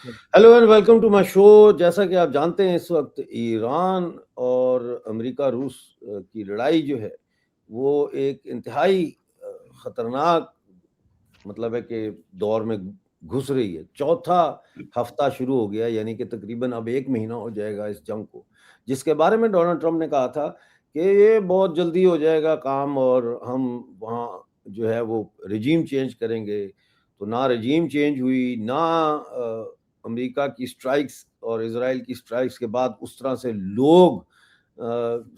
Hello and welcome to my show. जैसा कि आप जानते हैं, इस वक्त ईरान और अमेरिका रूस की लड़ाई जो है वो एक इंतहाई ख़तरनाक मतलब है कि दौर में घुस रही है। चौथा हफ्ता शुरू हो गया, यानी कि तकरीबन अब 1 महीना हो जाएगा इस जंग को, जिसके बारे में डोनाल्ड ट्रंप ने कहा था कि ये बहुत जल्दी हो जाएगा काम और हम वहाँ जो है वो रेजीम चेंज करेंगे। तो ना रेजीम चेंज हुई, ना अमेरिका की स्ट्राइक्स और इज़राइल की स्ट्राइक्स के बाद उस तरह से लोग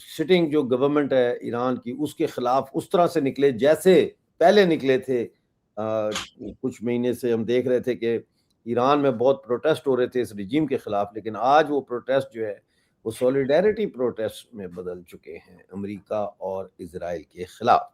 सिटिंग जो गवर्नमेंट है ईरान की उसके खिलाफ उस तरह से निकले जैसे पहले निकले थे। कुछ महीने से हम देख रहे थे कि ईरान में बहुत प्रोटेस्ट हो रहे थे इस रिजीम के खिलाफ, लेकिन आज वो प्रोटेस्ट जो है वो सॉलिडेरिटी प्रोटेस्ट में बदल चुके हैं अमेरिका और इजराइल के खिलाफ।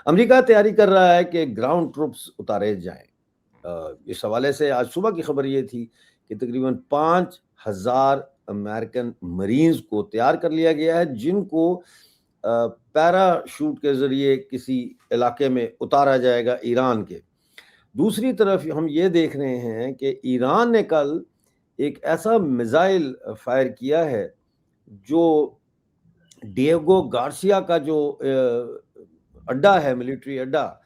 अमेरिका तैयारी कर रहा है कि ग्राउंड ट्रूप्स उतारे जाएं। इस हवाले से आज सुबह की खबर ये थी कि तकरीबन 5,000 अमेरिकन मरीन्स को तैयार कर लिया गया है, जिनको पैराशूट के ज़रिए किसी इलाके में उतारा जाएगा ईरान के। दूसरी तरफ हम ये देख रहे हैं कि ईरान ने कल एक ऐसा मिसाइल फायर किया है जो डिएगो गार्सिया का जो अड्डा है, मिलिट्री अड्डा,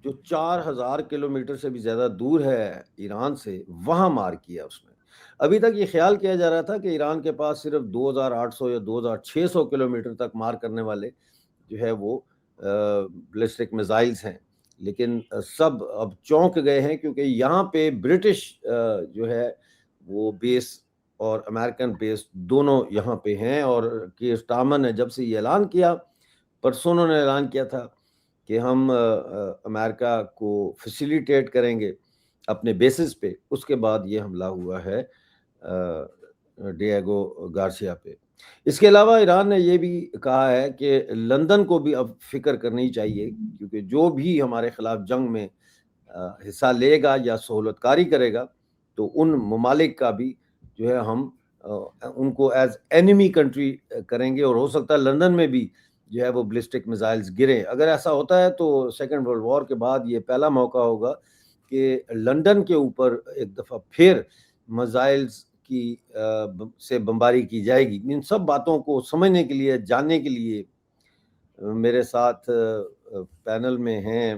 जो 4,000 किलोमीटर से भी ज़्यादा दूर है ईरान से, वहाँ मार किया उसने। अभी तक ये ख़्याल किया जा रहा था कि ईरान के पास सिर्फ़ 2,800 या 2,600 किलोमीटर तक मार करने वाले जो है वो बैलिस्टिक मिसाइल्स हैं। लेकिन सब अब चौंक गए हैं, क्योंकि यहाँ पे ब्रिटिश जो है वो बेस और अमेरिकन बेस दोनों यहाँ पे हैं। और कीर स्टारमर ने जब से ये ऐलान किया, परसों उन्होंने ऐलान किया था कि हम अमेरिका को फैसिलिटेट करेंगे अपने बेसिस पे, उसके बाद ये हमला हुआ है डिएगो गार्सिया पे। इसके अलावा ईरान ने ये भी कहा है कि लंदन को भी अब फ़िक्र करनी चाहिए, क्योंकि जो भी हमारे खिलाफ जंग में हिस्सा लेगा या सहूलतकारी करेगा, तो उन ममालिक का भी जो है हम उनको एज़ एनिमी कंट्री करेंगे, और हो सकता है लंदन में भी जो है वो बैलिस्टिक मिसाइल्स गिरें। अगर ऐसा होता है तो सेकंड वर्ल्ड वॉर के बाद ये पहला मौका होगा कि लंदन के ऊपर एक दफ़ा फिर मिसाइल्स की से बमबारी की जाएगी। इन सब बातों को समझने के लिए, जानने के लिए मेरे साथ पैनल में हैं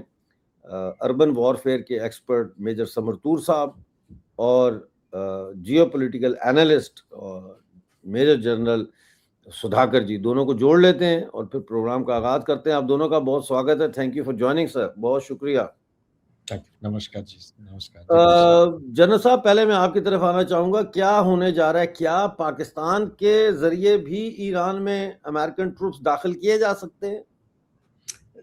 अर्बन वॉरफेयर के एक्सपर्ट मेजर समरतूर साहब और जियोपॉलिटिकल एनालिस्ट और मेजर जनरल सुधाकर जी। दोनों को जोड़ लेते हैं और फिर प्रोग्राम का आगाज करते हैं। आप दोनों का बहुत स्वागत है। Thank you for joining sir, बहुत शुक्रिया। नमस्कार जी, नमस्कार। जनरल साहब, पहले मैं आपकी तरफ आना चाहूंगा, क्या होने जा रहा है? क्या पाकिस्तान के जरिए भी ईरान में अमेरिकन ट्रूप्स दाखिल किए जा सकते हैं?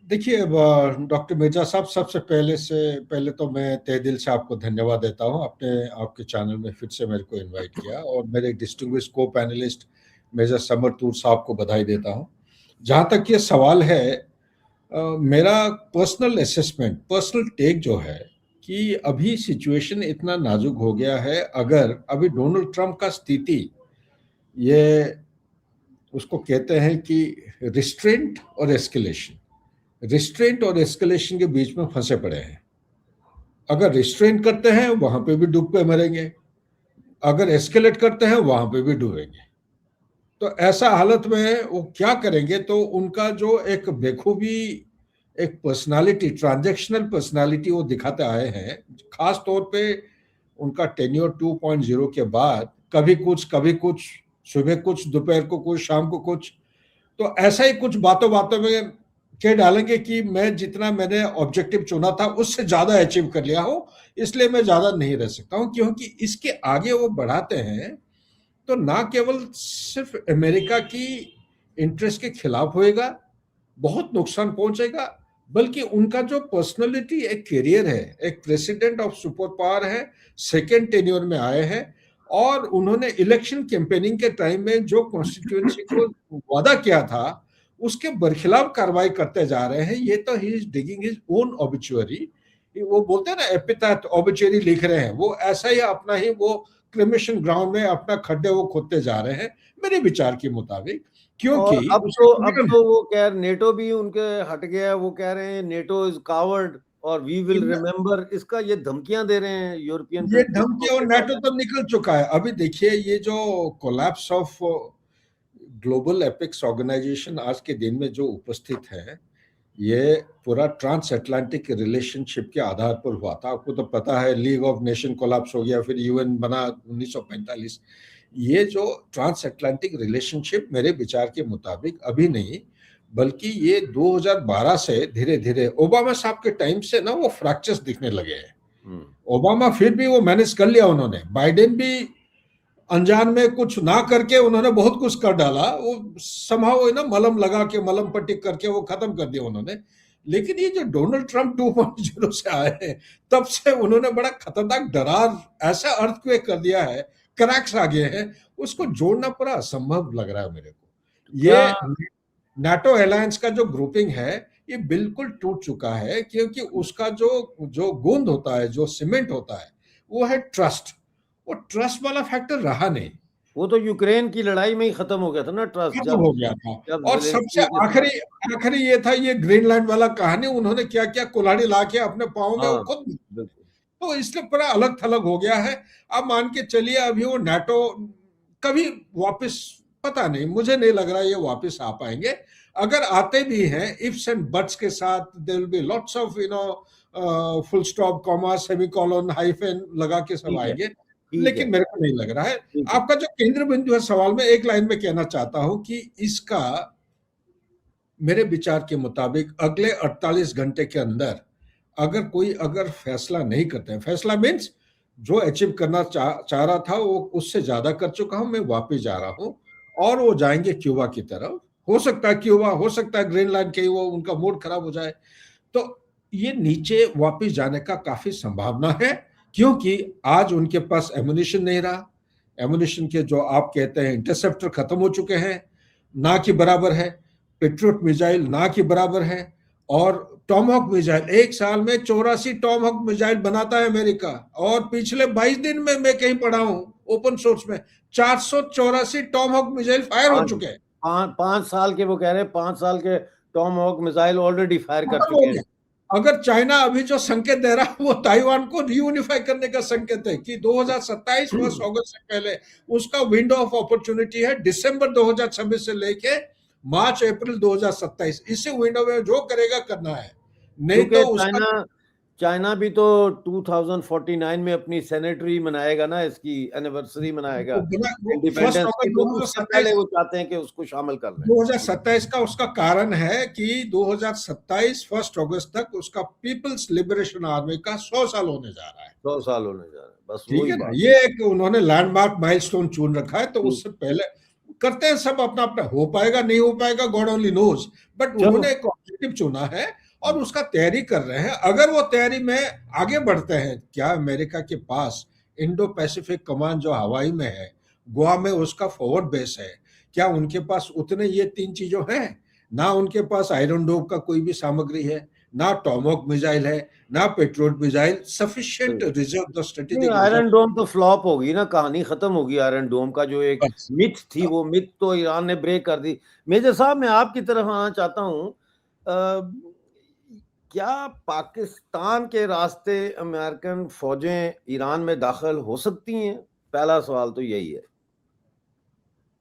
देखिए, डॉक्टर मिर्जा साहब, सबसे पहले तो मैं तहे दिल से आपको धन्यवाद देता हूँ। आपने आपके चैनल में फिर से मेरे को इनवाइट किया, और मेरे डिस्टिंग्विश्ड को पैनलिस्ट मेजर समरतूर साहब को बधाई देता हूँ। जहाँ तक ये सवाल है, मेरा पर्सनल असेसमेंट, पर्सनल टेक जो है कि अभी सिचुएशन इतना नाजुक हो गया है। अगर अभी डोनाल्ड ट्रंप का स्थिति, ये उसको कहते हैं कि रिस्ट्रेंट और एस्केलेशन के बीच में फंसे पड़े हैं। अगर रिस्ट्रेंट करते हैं वहां पे भी डूब के मरेंगे, अगर एस्केलेट करते हैं वहां पे भी डूबेंगे। तो ऐसा हालत में वो क्या करेंगे? तो उनका जो एक बेखूबी, एक पर्सनालिटी, ट्रांजैक्शनल पर्सनालिटी वो दिखाते आए हैं, खास तौर पे उनका टेन्योर 2.0 के बाद कभी कुछ, सुबह कुछ, दोपहर को कुछ, शाम को कुछ। तो ऐसा ही कुछ बातों बातों में कह डालेंगे कि मैं जितना मैंने ऑब्जेक्टिव चुना था उससे ज्यादा अचीव कर लिया हो, इसलिए मैं ज्यादा नहीं रह सकता हूं। क्योंकि इसके आगे वो बढ़ाते हैं तो ना केवल सिर्फ अमेरिका की इंटरेस्ट के खिलाफ होएगा, बहुत नुकसान पहुंचेगा, बल्कि उनका जो पर्सनालिटी, एक करियर है, एक प्रेसिडेंट ऑफ सुपर पावर है, सेकेंड टेन्योर में आए हैं, और उन्होंने इलेक्शन कैंपेनिंग के टाइम में जो कॉन्स्टिट्यूएंसी को वादा किया था उसके बरखिलाफ कार्रवाई करते जा रहे हैं। ये तो he is digging his own obituary. वो बोलते हैं ना, एपिथेट ऑबिचुअरी लिख रहे हैं, वो ऐसा ही अपना ही वो क्रिमेशन ग्राउंड में अपना खड्डे वो खोदते जा रहे हैं, मेरे विचार के मुताबिक। क्योंकि और उसका अब कारण तो वो कह नेटो भी उनके हट गया, वो कह रहे हैं नेटो इज कावर्ड और वी विल है। रिमेंबर, इसका ये धमकियां दे रहे हैं यूरोपियन ये कंट्रीज धमकी को और कि नाटो तो निकल चुका है। अभी देखिए ये जो collapse of global epics organization आज के दिन में जो उपस्थित है, ये पूरा ट्रांस अटलांटिक रिलेशनशिप के आधार पर हुआ था। आपको तो पता है लीग ऑफ नेशन कोलैप्स हो गया, फिर यूएन बना 1945। ये जो ट्रांस अटलांटिक रिलेशनशिप मेरे विचार के मुताबिक अभी नहीं, बल्कि ये 2012 से धीरे धीरे ओबामा साहब के टाइम से ना वो फ्रैक्चर्स दिखने लगे हैं। ओबामा फिर भी वो मैनेज कर लिया उन्होंने, बाइडेन भी अनजान में कुछ ना करके उन्होंने बहुत कुछ कर डाला, वो संभव ना मलम लगा के मलम पट्टी करके वो खत्म कर दिया उन्होंने। लेकिन ये जो डोनाल्ड ट्रंप 2.0 से आए हैं, तब से उन्होंने बड़ा खतरनाक दरार, ऐसा अर्थक्वेक कर दिया है, क्रैक्स आ गए हैं, उसको जोड़ना पूरा असंभव लग रहा है मेरे को। क्या ये नाटो अलायंस का जो ग्रुपिंग है ये बिल्कुल टूट चुका है, क्योंकि उसका जो जो गोंद होता है, जो सीमेंट होता है, वो है ट्रस्ट। वो ट्रस्ट वाला फैक्टर रहा नहीं, वो तो यूक्रेन की लड़ाई में ही खत्म हो गया था ना ट्रस्ट, खत्म जब हो गया था। जब और सबसे जेलेंस्की के साथ। आखिरी आखिरी ये था, ये ग्रीनलैंड वाला कहानी, उन्होंने क्या क्या कुल्हाड़ी ला के अपने पाँव में वो हाँ खुद, बिल्कुल। तो इसलिए पूरा अलग थलग हो गया है। अब मान के चलिए अभी वो नाटो कभी वापस, पता नहीं, मुझे नहीं लग रहा ये वापस आ पाएंगे। अगर आते भी हैं इफ्स एंड बट्स के साथ, there will be lots of full stop, comma, semicolon, hyphen लगा के सब ठीक है, आएंगे, ठीक है, लेकिन मेरे को नहीं लग रहा है। ठीक है। आपका जो केंद्र बिंदु है सवाल में, एक लाइन में कहना चाहता हूं कि इसका मेरे विचार के मुताबिक अगले 48 घंटे के अंदर अगर कोई अगर फैसला नहीं करते हैं, फैसला मीन्स जो अचीव करना चाह रहा था वो उससे ज्यादा कर चुका हूं, मैं वापस जा रहा हूं, और वो जाएंगे क्यूबा की तरफ। हो सकता है क्यूबा, हो सकता है ग्रीनलैंड, कहीं वो उनका मूड खराब हो जाए, तो ये नीचे वापस जाने का काफी संभावना है, क्योंकि आज उनके पास एमुनिशन नहीं रहा। एमुनिशन के जो आप कहते हैं इंटरसेप्टर खत्म हो चुके हैं, ना के बराबर है। पेट्रियट मिसाइल ना के बराबर है। और टॉमहॉक मिसाइल, एक साल में 84 टॉमहॉक मिसाइल बनाता है अमेरिका, और पिछले 22 दिन में मैं कहीं पढ़ा हूं ओपन सोर्स में 484 टॉमहॉक मिसाइल फायर हो पाँच चुके हैं। 5 साल के, वो कह रहे हैं 5 साल के tomahawk missile already fire कर खत्म हो चुके हैं। गया। अगर चाइना अभी जो संकेत दे रहा है वो ताइवान को रीयूनिफाई करने का संकेत है कि 2027 1 अगस्त से पहले उसका विंडो ऑफ अपॉर्चुनिटी है, दिसंबर 2026 से लेके मार्च अप्रैल 2027, इसी विंडो में जो करेगा करना है, नहीं क्योंकि तो उसका चाइना चाइना भी तो 2049 में अपनी सेनेटरी मनाएगा ना, इसकी एनिवर्सरी मनाएगा फर्स्ट इंडिपेंडेंस की, अगस्त तो उससे पहले 2027, वो चाहते हैं कि उसको शामिल कर लें। 2027 का उसका कारण है कि 2027 1 अगस्त तक उसका पीपल्स लिबरेशन आर्मी का 100 साल होने जा रहा है। 100 साल होने जा रहे हैं, बस ठीक वही है ना, बात। ये एक उन्होंने लैंडमार्क माइलस्टोन चुन रखा है, तो ठीक। उससे पहले करते हैं सब अपना अपना, हो पाएगा नहीं हो पाएगा गॉड ओनली नोज, बट चलो, उन्होंने एक ऑब्जेक्टिव चुना है और उसका तैयारी कर रहे हैं। अगर वो तैयारी में आगे बढ़ते हैं, क्या अमेरिका के पास इंडो पैसिफिक कमांड जो हवाई में है, गोवा में उसका फॉरवर्ड बेस है, क्या उनके पास उतने ये 3 चीजों हैं? ना उनके पास आयरन डोम का कोई भी सामग्री है, ना टॉमहॉक मिसाइल है, ना petrol missile, sufficient reserve, the नहीं, स्ट्रेटेजिक रिजर्व। आयरन डोम तो फ्लॉप होगी ना, कहानी खत्म होगी। आयरन डोम का जो एक बस मिथ थी, वो मिथ तो ईरान ने ब्रेक कर दी। मेजर साहब, मैं आपकी तरफ आना चाहता हूँ। क्या पाकिस्तान के रास्ते अमेरिकन फौजें ईरान में दाखिल हो सकती हैं? पहला सवाल तो यही है।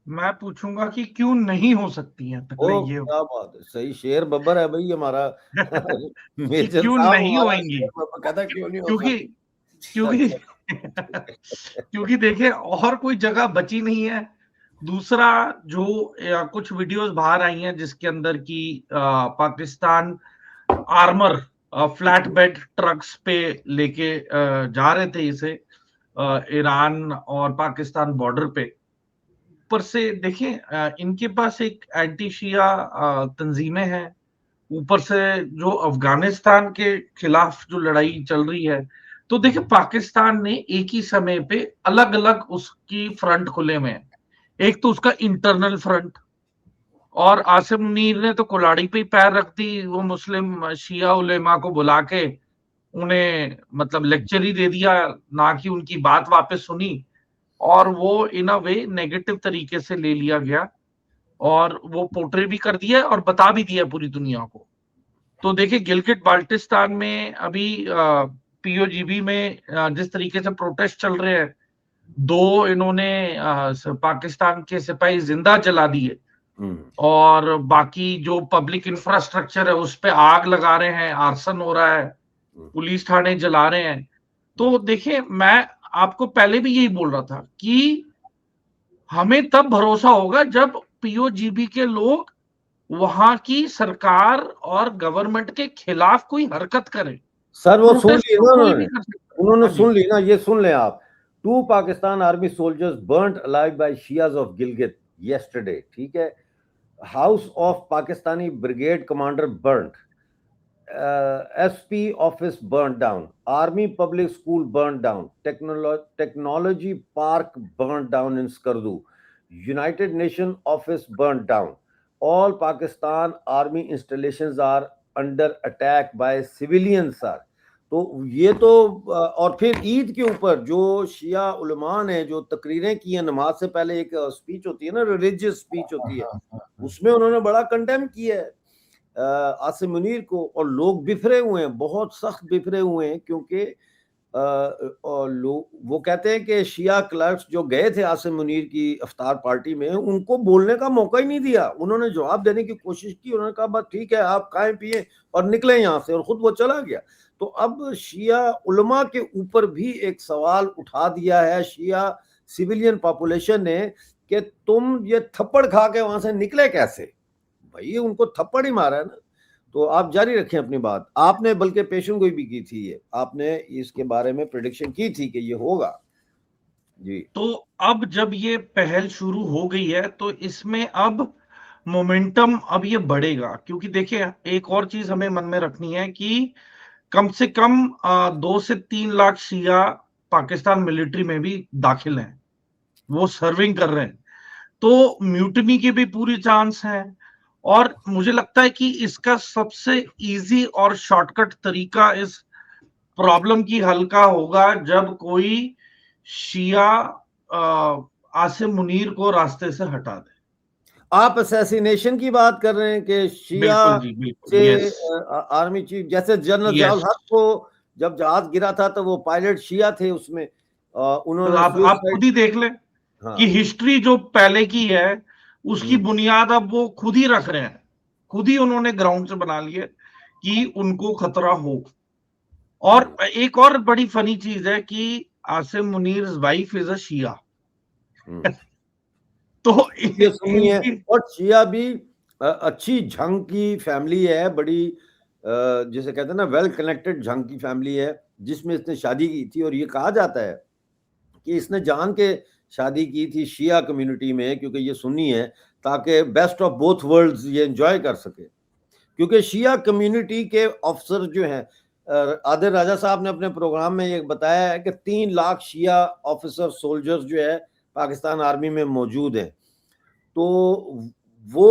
मैं पूछूंगा कि क्यों नहीं हो सकती है, पहले ओ ये क्या बात है, सही शेर बब्बर है भाई हमारा। कि मेजर क्यों साहब नहीं हमारा होंगी, शेर बब्बर कहता है क्यों नहीं हो क्योंकि सकती। क्योंकि क्योंकि देखिए और कोई जगह बची नहीं है। दूसरा, जो कुछ वीडियोस बाहर आई हैं जिसके अंदर की Pakistan armour flat bed trucks पे लेके जा रहे थे इसे ईरान और पाकिस्तान बॉर्डर पे। ऊपर से देखिए इनके पास एक एंटी शिया तंजीमें हैं, ऊपर से जो अफगानिस्तान के खिलाफ जो लड़ाई चल रही है। तो देखिए पाकिस्तान ने एक ही समय पे अलग अलग उसकी फ्रंट खुले हुए हैं। एक तो उसका इंटरनल फ्रंट, और आसिम मुनीर ने तो कुल्हाड़ी पे ही पैर रख दी, वो मुस्लिम शिया उलेमा को बुला के उन्हें मतलब लेक्चर ही दे दिया, ना कि उनकी बात वापस सुनी, और वो इन अ वे नेगेटिव तरीके से ले लिया गया। और वो पोर्ट्रे भी कर दिया है और बता भी दिया है पूरी दुनिया को। तो देखिए गिलगिट बाल्टिस्तान में अभी पीओजीबी में जिस तरीके से प्रोटेस्ट चल रहे हैं, 2 इन्होंने पाकिस्तान के सिपाही जिंदा जला दिए और बाकी जो पब्लिक इंफ्रास्ट्रक्चर है उस पे आग लगा रहे हैं, आर्सन हो रहा है, पुलिस थाने जला रहे हैं। तो देखिए मैं आपको पहले भी यही बोल रहा था कि हमें तब भरोसा होगा जब पीओजीबी के लोग वहां की सरकार और गवर्नमेंट के खिलाफ कोई हरकत करें। सर वो सुन प्रोटेस्ट ली तो ना कोई उन्होंने, भी कर सकता है। उन्होंने हाँ जी। सुन ली ना, ये सुन लें आप। 2 Pakistan army soldiers burnt alive bye Shias of Gilgit yesterday, ठीक है। House of Pakistani brigade commander burnt, SP office burned down, army public school burned down, technology park burned down in Skardu, United Nations office burned down. All Pakistan army installations are under attack by civilians, sir. तो ये तो और फिर ईद के ऊपर जो शिया उलमा ने जो तकरीरें की हैं, नमाज से पहले एक स्पीच होती है ना, रिलीजियस स्पीच होती है, उसमें उन्होंने बड़ा कंडेम किया है आसिम मुनीर को। और लोग बिखरे हुए हैं, बहुत सख्त बिखरे हुए हैं, क्योंकि और लोग वो कहते हैं कि शिया क्लर्क्स जो गए थे आसिम मुनीर की इफ्तार पार्टी में, उनको बोलने का मौका ही नहीं दिया। उन्होंने जवाब देने की कोशिश की, उन्होंने कहा बस ठीक है आप खाएं पिए और निकले यहाँ से, और खुद वो चला गया। तो अब शिया उलमा के ऊपर भी एक सवाल उठा दिया है शिया सिविलियन पॉपुलेशन ने कि तुम ये थप्पड़ खा के वहां से निकले कैसे। भाई उनको थप्पड़ ही मारा है ना। तो आप जारी रखें अपनी बात। आपने बल्कि पेशन गोई भी की थी, ये आपने इसके बारे में प्रेडिक्शन की थी कि ये होगा जी। तो अब जब ये पहल शुरू हो गई है तो इसमें अब मोमेंटम अब ये बढ़ेगा, क्योंकि देखिए एक और चीज हमें मन में रखनी है कि कम से कम 2 से 3 लाख शिया पाकिस्तान मिलिट्री में भी दाखिल हैं, वो सर्विंग कर रहे हैं। तो म्यूटिनी के भी पूरी चांस हैं। और मुझे लगता है कि इसका सबसे इजी और शॉर्टकट तरीका इस प्रॉब्लम की हल का होगा जब कोई शिया आसिम मुनीर को रास्ते से हटा दे। आप असैसिनेशन की बात कर रहे हैं कि शिया बिल्कुल जी, बिल्कुल, से यस, आर्मी चीफ, जैसे जनरल यस। जियाउल हक को जब जहाज गिरा था तो वो पायलट शिया थे उसमें, तो उन्होंने आप सुसाइड। खुद ही देख लें हाँ कि हिस्ट्री जो पहले की है उसकी बुनियाद अब वो खुद ही रख रहे हैं, खुद ही उन्होंने ग्राउंड से बना लिया कि उनको खतरा हो। और एक और बड़ी फनी चीज है कि Asim Munir wife is a Shia. तो ये सुनी है। इनकी और शिया भी अच्छी झंग की फैमिली है, बड़ी जिसे कहते हैं ना वेल कनेक्टेड झंग की फैमिली है, जिसमें इसने शादी की थी। और ये कहा जाता है कि इसने जान के शादी की थी शिया कम्युनिटी में, क्योंकि ये सुन्नी है, ताकि बेस्ट ऑफ बोथ वर्ल्ड्स ये एंजॉय कर सके। क्योंकि शिया कम्युनिटी के अफसर जो हैं, आदिल राजा साहब ने अपने प्रोग्राम में ये बताया है कि 3 लाख शिया ऑफिसर सोल्जर्स जो है पाकिस्तान आर्मी में मौजूद हैं। तो वो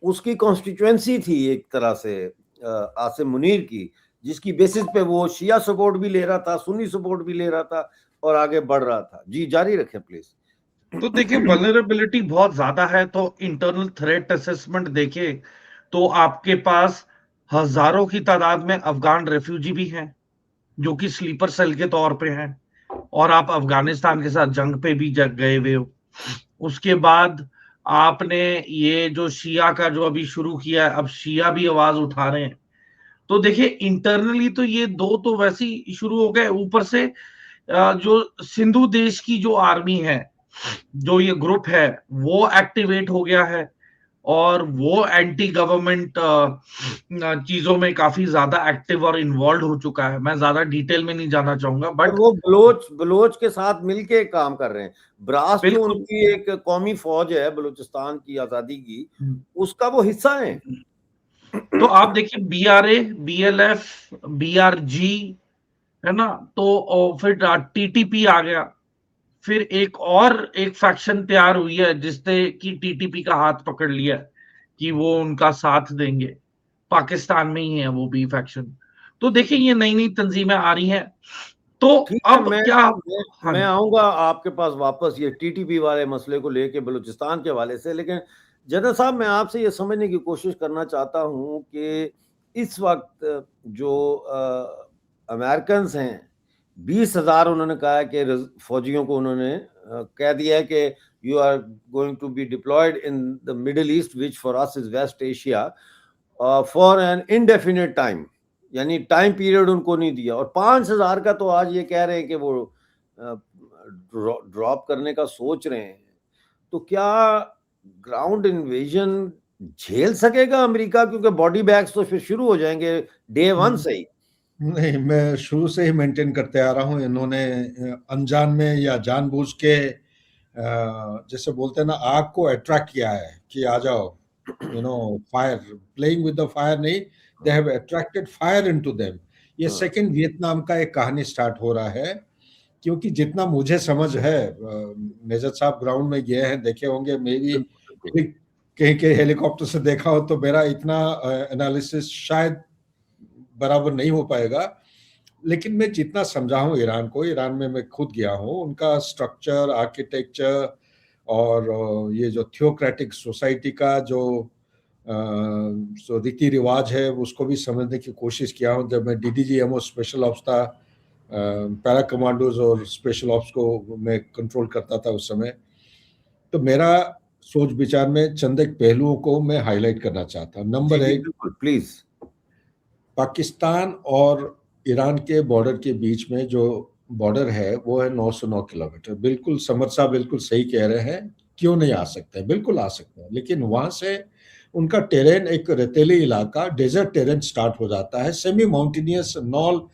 उसकी कॉन्स्टिट्यूएंसी थी एक तरह से आसिम मुनीर की, जिसकी बेसिस पे वो शिया सपोर्ट भी ले रहा था, सुन्नी सपोर्ट भी ले रहा था और आगे बढ़ रहा था। जी जारी रखें प्लीज। तो देखिए वल्नरेबिलिटी बहुत ज्यादा है। तो इंटरनल थ्रेट असेसमेंट देखें तो आपके पास हजारों की तादाद में अफगान रेफ्यूजी भी हैं जो कि स्लीपर सेल के तौर पे हैं, और आप अफगानिस्तान के साथ जंग पे भी गए हुए हो। उसके बाद आपने ये जो शिया का जो अभी शुरू किया है, अब शिया भी आवाज उठा रहे हैं। तो देखिए इंटरनली तो ये दो तो वैसे ही शुरू हो गए, ऊपर से जो सिंधु देश की जो आर्मी है, जो ये ग्रुप है, वो एक्टिवेट हो गया है और वो एंटी गवर्नमेंट चीजों में काफी ज्यादा एक्टिव और इन्वॉल्व हो चुका है। मैं ज्यादा डिटेल में नहीं जाना चाहूंगा, बट वो बलोच के साथ मिलके काम कर रहे हैं। ब्रास जो उनकी एक कौमी फौज है बलूचिस्तान की आजादी की, उसका वो हिस्सा है। तो आप देखिए BRA, BLF, BRG है ना, तो फिर TTP आ गया। फिर एक फैक्शन तैयार हुई है जिसने कि TTP का हाथ पकड़ लिया कि वो उनका साथ देंगे। पाकिस्तान में ही है वो भी फैक्शन। तो देखिए ये नई नई तंजीमें आ रही हैं। तो अब मैं आऊंगा आपके पास वापस ये TTP वाले मसले को लेके बलूचिस्तान के हवाले से, लेकिन जनरल साहब, मैं आपसे ये समझने की कोशिश करना चाहता हूँ कि इस वक्त जो अमेरिकन्स हैं, 20,000 उन्होंने कहा है कि फौजियों को उन्होंने कह दिया है कि you are going to be deployed in the Middle East, which for us is West Asia, for an indefinite time, यानी टाइम पीरियड उनको नहीं दिया। और 5,000 का तो आज ये कह रहे हैं कि वो ड्रॉप करने का सोच रहे हैं। तो क्या ग्राउंड इन्वेजन झेल सकेगा अमेरिका? क्योंकि बॉडी बैग्स तो फिर शुरू हो जाएंगे डे 1 से ही। नहीं, मैं शुरू से ही मेंटेन करते आ रहा हूँ, इन्होंने अनजान में या जानबूझ के जैसे बोलते हैं ना, आग को अट्रैक्ट किया है कि आ जाओ, fire, playing with the fire नहीं, they have attracted fire into them. ये सेकंड वियतनाम का एक कहानी स्टार्ट हो रहा है, क्योंकि जितना मुझे समझ है, मेजर साहब ग्राउंड में गए हैं, देखे होंगे, मे भी कहीं कहीं हेलीकॉप्टर से देखा हो, तो मेरा इतना एनालिसिस शायद बराबर नहीं हो पाएगा। लेकिन मैं जितना समझा हूँ ईरान को, ईरान में मैं खुद गया हूँ, उनका स्ट्रक्चर, आर्किटेक्चर और ये जो थियोक्रेटिक सोसाइटी का जो रीति रिवाज है, उसको भी समझने की कोशिश किया हूँ। जब मैं DDGMO स्पेशल ऑप्स था, पैरा कमांडोज और स्पेशल ऑप्स को मैं कंट्रोल करता था उस समय, तो मेरा सोच विचार में चंद एक पहलुओं को मैं हाईलाइट करना चाहता हूँ। नंबर 1, प्लीज, पाकिस्तान और ईरान के बॉर्डर के बीच में जो बॉर्डर है वो है 909 किलोमीटर। बिल्कुल समर साहब बिल्कुल सही कह रहे हैं, क्यों नहीं आ सकते, बिल्कुल आ सकते हैं, लेकिन वहां से उनका टेरेन एक रेतीली इलाका, डेजर्ट टेरेन स्टार्ट हो जाता है, semi mountainous, knoll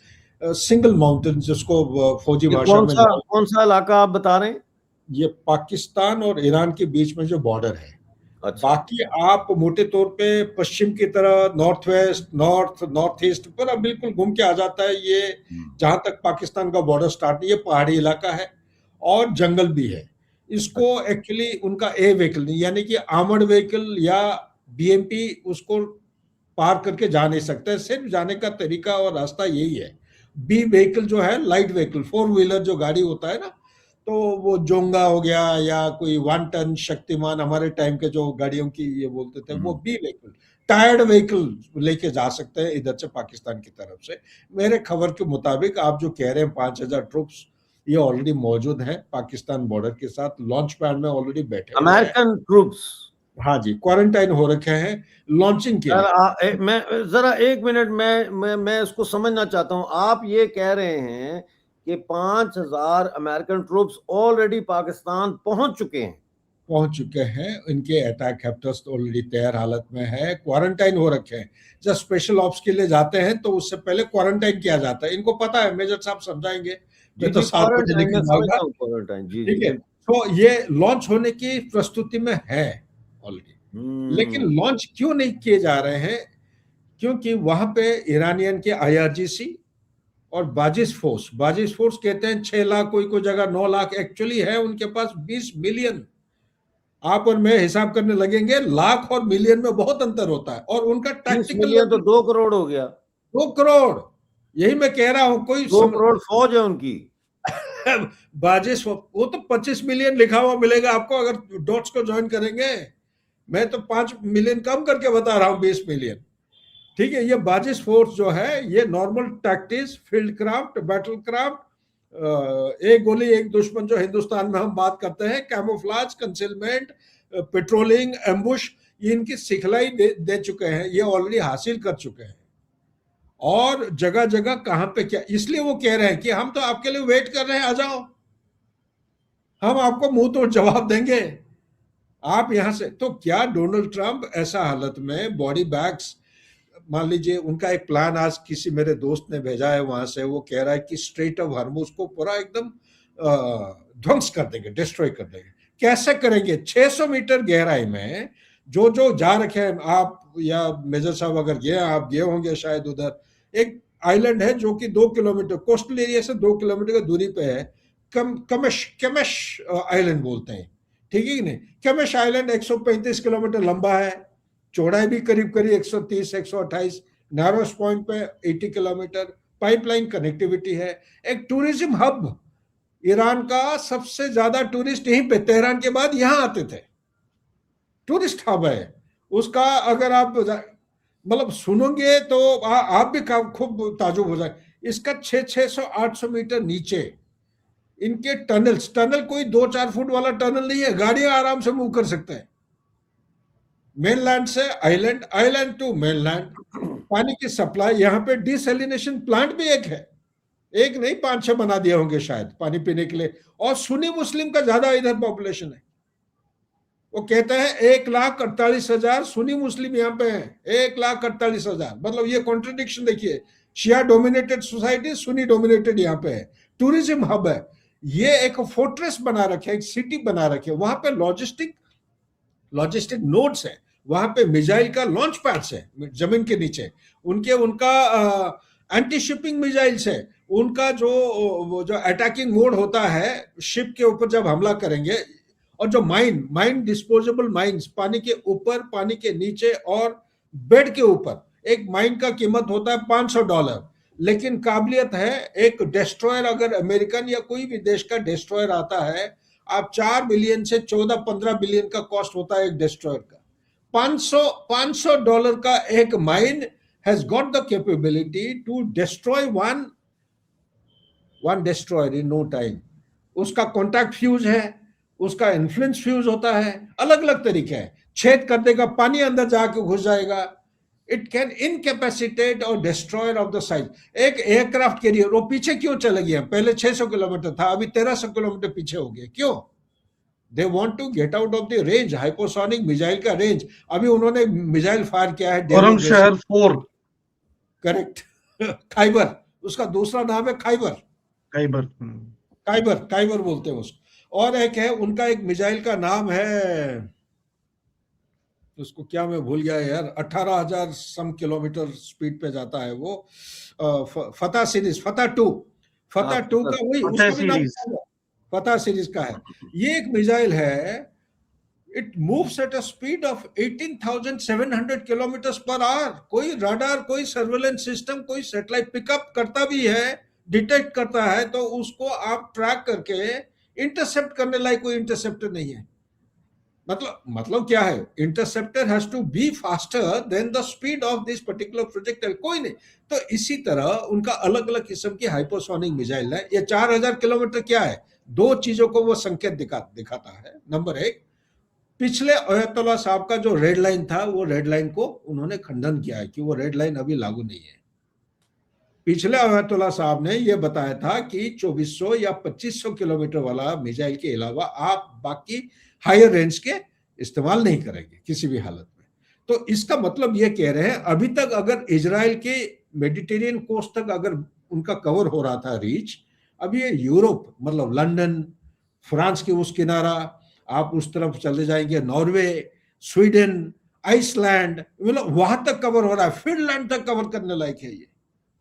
single mountain, जिसको फौजी भाषा में कौन सा इलाका आप बता रहे हैं? ये पाकिस्तान और ईरान के बीच में जो बॉर्डर है। अच्छा। बाकी आप मोटे तौर पे पश्चिम की तरह, नॉर्थ वेस्ट, नॉर्थ ईस्ट पर बिल्कुल घूम के आ जाता है। ये जहां तक पाकिस्तान का बॉर्डर स्टार्ट नहीं, ये पहाड़ी इलाका है और जंगल भी है। इसको एक्चुअली उनका ए व्हीकल नहीं, यानी कि आर्मर्ड व्हीकल या BMP उसको पार करके जा नहीं सकते। सिर्फ जाने का तरीका और रास्ता यही है। बी व्हीकल जो है, लाइट व्हीकल, 4 व्हीलर जो गाड़ी होता है ना, तो वो जोंगा हो गया या कोई 1 टन शक्तिमान, हमारे टाइम के जो गाड़ियों की ये बोलते थे, वो बी व्हीकल, टायर्ड व्हीकल लेके जा सकते हैं इधर से पाकिस्तान की तरफ से। मेरे खबर के मुताबिक आप जो कह रहे हैं 5,000 ट्रूप्स, ये ऑलरेडी मौजूद हैं पाकिस्तान बॉर्डर के साथ, लॉन्च पैड में ऑलरेडी बैठे हुए हैं। अमेरिकन ट्रूप्स, हाँ जी, क्वारंटाइन हो रखे हैं लॉन्चिंग के लिए। मैं जरा 1 मिनट, मैं इसको समझना चाहता हूँ। आप ये कह रहे हैं कि 5,000 अमेरिकन ट्रूप्स ऑलरेडी पाकिस्तान पहुंच चुके हैं। इनके अटैक हेप्टर्स ऑलरेडी तैयार हालत में है, क्वारंटाइन हो रखे हैं। जब स्पेशल ऑप्स के लिए जाते हैं तो उससे पहले क्वारंटाइन किया जाता है। इनको पता है, मेजर साहब समझाएंगे। मैं तो 7 बजे निकल जाऊंगा, ठीक है। तो ये लॉन्च होने की प्रस्तुति में है ऑलरेडी, लेकिन लॉन्च क्यों नहीं किए जा रहे हैं? क्योंकि वहां पे ईरानियन के IRGC और बाजिश फोर्स कहते हैं 6 लाख, कोई जगह 9 लाख, एक्चुअली है उनके पास 20 मिलियन। आप और मैं हिसाब करने लगेंगे, लाख और मिलियन में बहुत अंतर होता है। और उनका टैक्टिकल मिलियन तो 2 करोड़ हो गया। 2 करोड़, यही मैं कह रहा हूं। कोई 2 करोड़ फौज है उनकी। बाजिश वो तो 25 मिलियन लिखा हुआ मिलेगा आपको अगर डॉट्स को ज्वाइन करेंगे। मैं तो 5 मिलियन कम करके बता रहा हूं, 20 मिलियन, ठीक है। ये बाजिश फोर्स जो है, ये normal tactics, field craft, battle craft, एक गोली एक दुश्मन जो हिंदुस्तान में हम बात करते हैं, कैमोफ्लाज, कंसीलमेंट, पेट्रोलिंग, एम्बुश, ये इनकी सिखलाई दे चुके हैं, ये ऑलरेडी हासिल कर चुके हैं। और जगह जगह कहां पे क्या, इसलिए वो कह रहे हैं कि हम तो आपके लिए वेट कर रहे हैं, आ जाओ, हम आपको मुंह तोड़ जवाब देंगे, आप यहां से। तो क्या डोनाल्ड ट्रंप ऐसा हालत में बॉडी बैग्स, मान लीजिए उनका एक प्लान आज किसी मेरे दोस्त ने भेजा है वहां से, वो कह रहा है कि स्ट्रेट ऑफ हॉर्मुज को पूरा एकदम ध्वंस कर देंगे, डिस्ट्रॉय कर देंगे। कैसे करेंगे? 600 मीटर गहराई में जो जा रखे हैं आप, या मेजर साहब अगर गए, आप गए होंगे शायद, उधर एक आइलैंड है जो कि 2 किलोमीटर कोस्टल एरिया से 2 किलोमीटर की दूरी पे है, कमेश आइलैंड बोलते हैं, ठीक है कि नहीं। कमेश आइलैंड 135 किलोमीटर लंबा है, चौड़ाई भी करीब करीब 130-128, नैरोस्ट पॉइंट पे 80 किलोमीटर, पाइपलाइन कनेक्टिविटी है, एक टूरिज्म हब। ईरान का सबसे ज्यादा टूरिस्ट यहीं पे, तेहरान के बाद यहां आते थे। टूरिस्ट हब है उसका। अगर आप मतलब सुनोगे तो आप भी खूब ताजुब हो जाए। इसका 600-800 मीटर नीचे इनके टनल कोई 2-4 फुट वाला टनल नहीं है, गाड़ियां आराम से मूव कर सकते हैं मेनलैंड से आइलैंड, आइलैंड टू मेनलैंड। पानी की सप्लाई यहाँ पे डिसैलिनेशन प्लांट भी एक है, एक नहीं 5-6 बना दिए होंगे शायद पानी पीने के लिए। और सुन्नी मुस्लिम का ज्यादा इधर पॉपुलेशन है। वो कहते हैं 1,48,000 सुन्नी मुस्लिम यहाँ पे हैं, 1,48,000। मतलब ये कॉन्ट्रडिक्शन देखिए, शिया डोमिनेटेड सोसाइटी, सुन्नी डोमिनेटेड यहाँ पे है। टूरिज्म हब है ये, एक फोर्ट्रेस बना रखे, एक सिटी बना रखे, वहां पे लॉजिस्टिक नोड्स है, वहां पे मिसाइल का लॉन्च पैड्स है जमीन के नीचे, उनका एंटी शिपिंग मिसाइल्स है, उनका जो अटैकिंग मोड होता है शिप के ऊपर जब हमला करेंगे। और जो माइन डिस्पोजेबल माइंस पानी के ऊपर, पानी के नीचे और बेड के ऊपर, एक माइन का कीमत होता है $500, लेकिन काबिलियत है एक डिस्ट्रॉयर, अगर अमेरिकन या कोई भी देश का डिस्ट्रॉयर आता है, आप 4 बिलियन से 14-15 बिलियन का कॉस्ट होता है एक डिस्ट्रॉयर का। $500 का एक mine has got the capability to destroy one destroyer in no time. उसका कॉन्टैक्ट फ्यूज है, उसका इन्फ्लुएंस फ्यूज होता है, अलग अलग तरीके हैं, छेद कर देगा, पानी अंदर जाके घुस जाएगा। इट कैन इनकैपेसिटेट और डिस्ट्रॉयर ऑफ द साइज। एक एयरक्राफ्ट कैरियर वो पीछे क्यों चले गए? पहले 600 किलोमीटर था, अभी 1300 किलोमीटर पीछे हो गए। क्यों? They want to get out of the range, hypersonic missile का रेंज। अभी उन्होंने मिसाइल फायर किया है खुर्रमशहर 4, करेक्ट। खाइबर, उसका दूसरा नाम है खाइबर बोलते हैं उसको। और एक है उनका, एक मिसाइल का नाम है, उसको क्या मैं भूल गया यार, 18,000 सम किलोमीटर स्पीड पे जाता है वो, फतह सीरीज, फतह 2 का वही, उसका भी नाम फतह सीरीज का है। ये एक मिसाइल है, it moves at a speed of 18,700 kilometre per hour. कोई रडार, कोई सर्वेलेंस सिस्टम, कोई सैटेलाइट पिकअप करता भी है, डिटेक्ट करता है, तो उसको आप ट्रैक करके इंटरसेप्ट करने लायक कोई इंटरसेप्टर नहीं है। मतलब क्या है? Interceptor has to be faster than the speed of this particular projectile, कोई नहीं। तो इसी तरह उनका अलग अलग किस्म की हाइपोसोनिक मिसाइल है। ये 4,000 किलोमीटर क्या है? 2 चीजों को वो संकेत दिखाता है। नंबर 1, पिछले अयतुल्ला साहब का जो रेड लाइन था, वो रेड लाइन को उन्होंने खंडन किया है कि वो रेड लाइन अभी लागू नहीं है। पिछले अयतुल्ला साहब ने यह बताया था कि 2400 या 2500 किलोमीटर वाला मिसाइल के अलावा आप बाकी हायर रेंज के इस्तेमाल नहीं करेंगे किसी भी हालत में। तो इसका मतलब ये कह रहे हैं, अभी तक अगर इजराइल के मेडिटेरियन कोस्ट तक अगर उनका कवर हो रहा था रीच, अभी ये यूरोप, मतलब लंदन, फ्रांस के उस किनारा, आप उस तरफ चले जाएंगे, नॉर्वे, स्वीडन, आइसलैंड, मतलब वहां तक कवर हो रहा है, फिनलैंड तक कवर करने लायक है ये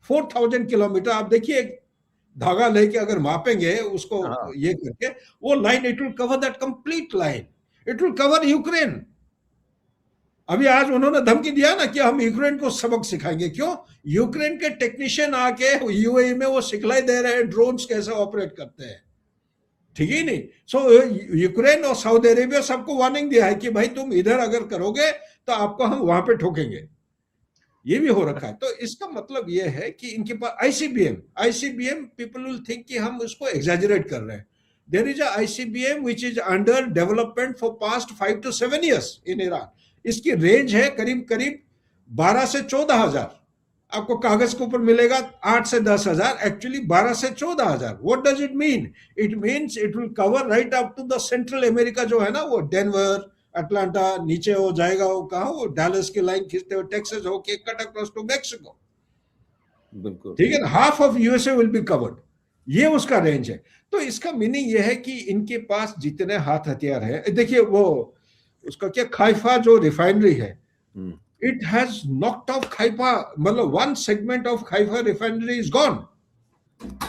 4,000 किलोमीटर। आप देखिए, धागा लेके अगर मापेंगे उसको, ये करके वो line, it will cover that complete line, it will cover Ukraine. अभी आज उन्होंने धमकी दिया ना कि हम यूक्रेन को सबक सिखाएंगे। क्यों? यूक्रेन के टेक्नीशियन आके यूएई में वो सिखलाई दे रहे हैं ड्रोन्स कैसे ऑपरेट करते हैं, ठीक है नहीं? सो यूक्रेन और सऊदी अरेबिया सबको वार्निंग दिया है कि भाई तुम इधर अगर करोगे तो आपको हम वहां पे ठोकेंगे। ये भी हो रखा है। तो इसका मतलब ये है कि इनके पास आईसीबीएम पीपल विल थिंक कि हम उसको एग्जैजरेट कर रहे हैं। There is a ICBM which is under development for past 5 to 7 years in Iran. इसकी रेंज है करीब 12 से 14,000। आपको कागज के ऊपर मिलेगा 8 से 10,000, एक्चुअली 12 से 14,000। What does it mean? It means it will cover right up to the Central America, जो है ना, वो डेनवर, अटलांटा, नीचे हो जाएगा वो कहा, वो डालस की लाइन खींचते हुए टेक्सास होके कट अक्रॉस टू मैक्सिको, बिल्कुल ठीक है ना? Half of USA will be covered. ये उसका रेंज है। तो इसका मीनिंग ये है कि इनके पास जितने हाथ हथियार है, देखिए वो उसका क्या, खाइफा जो रिफाइनरी है, it has knocked off Haifa, मतलब 1 segment of Haifa refinery is gone.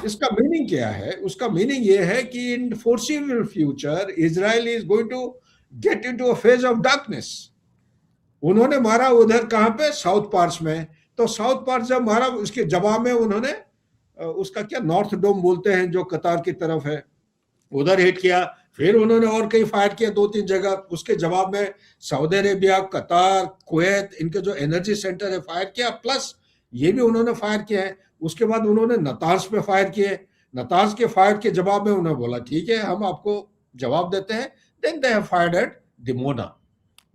इसका मीनिंग क्या है? उसका मीनिंग ये है कि in foreseeable future Israel is going to get into a phase of darkness. उन्होंने मारा उधर, कहां पे? साउथ पार्स में। तो साउथ पार्स जब मारा, उसके जवाब में उन्होंने उसका क्या, नॉर्थ डोम बोलते हैं, जो कतार की तरफ है, उधर हिट किया। फिर उन्होंने और कहीं फायर किया 2-3 जगह, उसके जवाब में सऊदी अरेबिया, कतार, कुवैत, इनके जो एनर्जी सेंटर है फायर किया, प्लस ये भी उन्होंने फायर किया है। उसके बाद उन्होंने नतांज पे फायर किए, नतांज के फायर के जवाब में उन्होंने बोला ठीक है हम आपको जवाब देते हैं। Then they have fired at Dimona,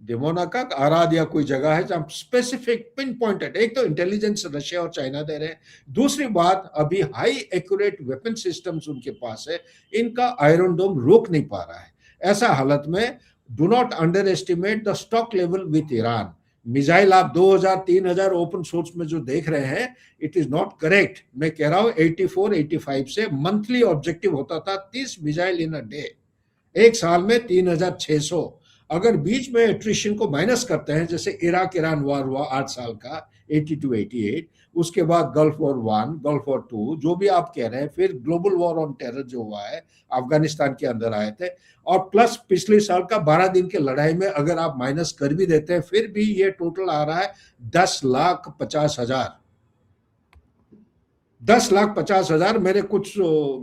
Dimona का आराध या कोई जगह है जहां स्पेसिफिक पिन पॉइंटेड, एक तो इंटेलिजेंस रशिया और चाइना दे रहे हैं, दूसरी बात अभी हाई एक्यूरेट वेपन सिस्टम्स उनके पास है, इनका आयरन डोम रोक नहीं पा रहा है। ऐसा हालत में do not under estimate the stock level with Iran. Missile आप 2000-3000 ओपन सोर्स में जो देख रहे हैं, इट इज नॉट करेक्ट। मैं कह रहा हूं 84-85 से मंथली ऑब्जेक्टिव होता था 30 मिसाइल इन अ डे, एक साल में 3600। अगर बीच में एट्रिशन को माइनस करते हैं, जैसे इराक ईरान वार हुआ 8 साल का 82-88, उसके बाद गल्फ वॉर 1, गल्फ वॉर 2, जो भी आप कह रहे हैं, फिर ग्लोबल वॉर ऑन टेरर जो हुआ है, अफगानिस्तान के अंदर आए थे, और प्लस पिछले साल का 12 दिन की लड़ाई में अगर आप माइनस कर भी देते हैं, फिर भी ये टोटल आ रहा है 10,50,000। 10,50,000। मेरे कुछ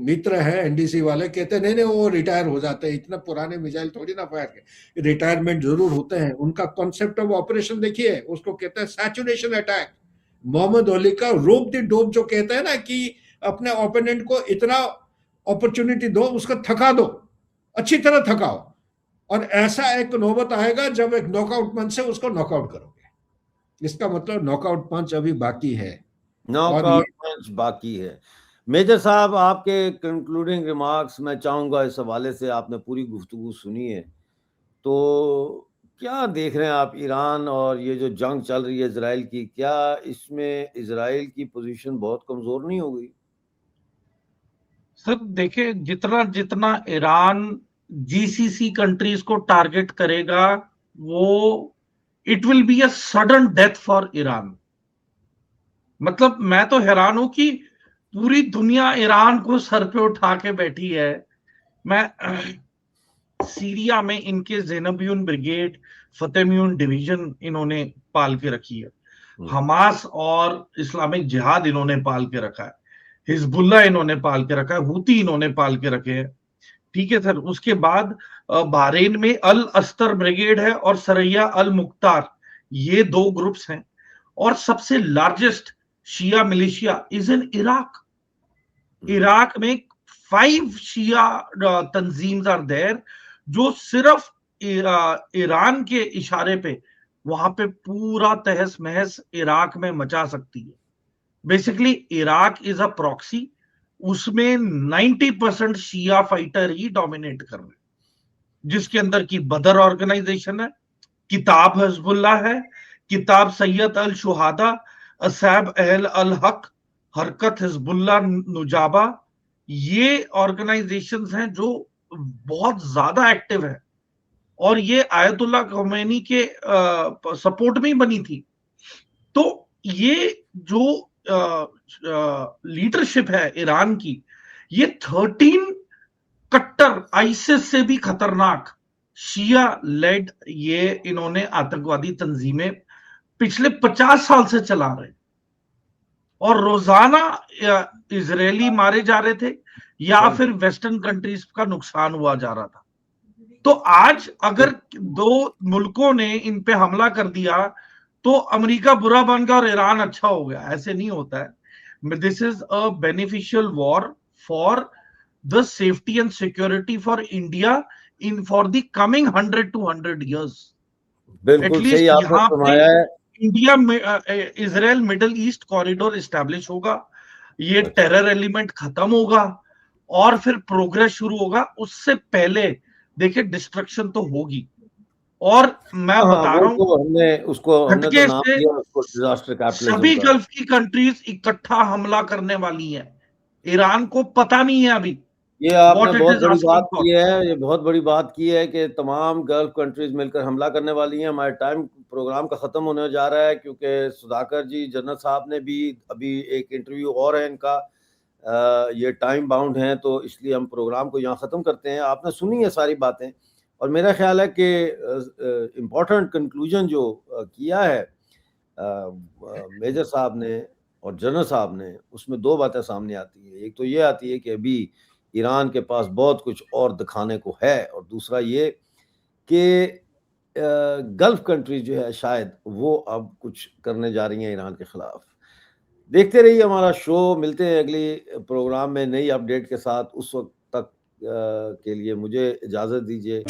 मित्र हैं एनडीसी वाले, कहते नहीं नहीं वो रिटायर हो जाते हैं, इतने पुराने मिसाइल थोड़ी ना फायर के, रिटायरमेंट जरूर होते हैं। उनका कॉन्सेप्ट ऑफ ऑपरेशन देखिए, उसको कहते हैं सैचुरेशन अटैक। मोहम्मद अली का रोप द डोप जो कहते हैं ना, कि अपने ओपोनेंट को इतना अपॉर्चुनिटी दो, उसको थका दो, अच्छी तरह थकाओ, और ऐसा एक नौबत आएगा जब एक नॉकआउट पंच से उसको नॉकआउट करोगे। इसका मतलब नॉकआउट पंच अभी बाकी है, नॉकआउट पंच बाकी है। मेजर साहब, आपके कंक्लूडिंग रिमार्क्स मैं चाहूँगा इस हवाले से, आपने पूरी गुफ्तगू सुनी है, तो क्या देख रहे हैं आप ईरान और ये जो जंग चल रही है इजराइल की, क्या इसमें इजराइल की पोजीशन बहुत कमजोर नहीं हो गई? सर देखिए, जितना जितना ईरान जीसीसी कंट्रीज को टारगेट करेगा, वो it will be a sudden death for Iran. मतलब मैं तो हैरान हूं कि पूरी दुनिया ईरान को सर पे उठा के बैठी है। मैं सीरिया में इनके ज़ैनबियुन ब्रिगेड, फतेमियुन डिवीजन इन्होंने पाल के रखी है, हमास और इस्लामिक जिहाद इन्होंने पाल के रखा है, हिजबुल्ला इन्होंने पाल के रखा है, हूती इन्होंने पाल के रखे हैं। ठीक है सर। उसके बाद बहरीन में अल अस्तर ब्रिगेड है और सरैया अल मुख्तार, ये 2 ग्रुप्स हैं। और सबसे largest Shia militia is in Iraq. Iraq में 5 शिया तंजीम्स आर देयर, जो सिर्फ ईरान के इशारे पे वहां पे पूरा तहस महस इराक में मचा सकती है। Basically Iraq is a proxy, उसमें 90% शिया फाइटर ही डोमिनेट कर रहे हैं, जिसके अंदर की बदर ऑर्गेनाइजेशन है, किताब हिजबुल्ला है, किताब सैयद अल शुहादा, असैब अहल अल हक, हरकत हिजबुल्ला नुजाबा, ये ऑर्गेनाइजेशंस हैं जो बहुत ज्यादा एक्टिव है, और ये आयतुल्ला khomeini के सपोर्ट में ही बनी थी। तो ये जो लीडरशिप है ईरान की, ये 13 कट्टर आईसिस से भी खतरनाक शिया लेड ये इन्होंने आतंकवादी तंजीमें पिछले 50 साल से चला रहे, और रोजाना इजरायली मारे जा रहे थे या फिर वेस्टर्न कंट्रीज का नुकसान हुआ जा रहा था। तो आज अगर 2 मुल्कों ने इन पे हमला कर दिया तो अमेरिका बुरा बन गया और ईरान अच्छा हो गया, ऐसे नहीं होता है। This is a beneficial war for the safety and security for India in for the coming 100 to 100 years। बिल्कुल सही आपने यहाँ पे फरमाया है। India Israel middle east corridor establish होगा, ये टेरर एलिमेंट खत्म होगा, और फिर प्रोग्रेस शुरू होगा। उससे पहले देखिए डिस्ट्रक्शन तो होगी, और मैं बता रहा हूं हमने तो नाम से दिया उसको डिजास्टर कैपिटलिज्म सभी का। गल्फ की कंट्रीज इकट्ठा हमला करने वाली हैं। ईरान को पता नहीं है अभी ये आपने व्हाट इट बहुत इज बड़ी आस्किंग बात फॉर। की है, ये बहुत बड़ी बात की है कि तमाम गल्फ कंट्रीज मिलकर हमला करने वाली हैं। हमारे टाइम प्रोग्राम का ख़त्म होने जा रहा है, क्योंकि सुधाकर जी जनरल साहब ने भी अभी एक इंटरव्यू और है इनका, ये टाइम बाउंड है, तो इसलिए हम प्रोग्राम को यहाँ ख़त्म करते हैं। आपने सुनी है सारी बातें, और मेरा ख्याल है कि इम्पोर्टेंट कंक्लूजन जो किया है मेजर साहब ने और जनरल साहब ने, उसमें 2 बातें सामने आती है। एक तो ये आती है कि अभी ईरान के पास बहुत कुछ और दिखाने को है। और दूसरा ये कि गल्फ कंट्री जो है शायद वो अब कुछ करने जा रही हैं ईरान के खिलाफ। देखते रहिए हमारा शो, मिलते हैं अगली प्रोग्राम में नई अपडेट के साथ। उस वक्त तक के लिए मुझे इजाज़त दीजिए।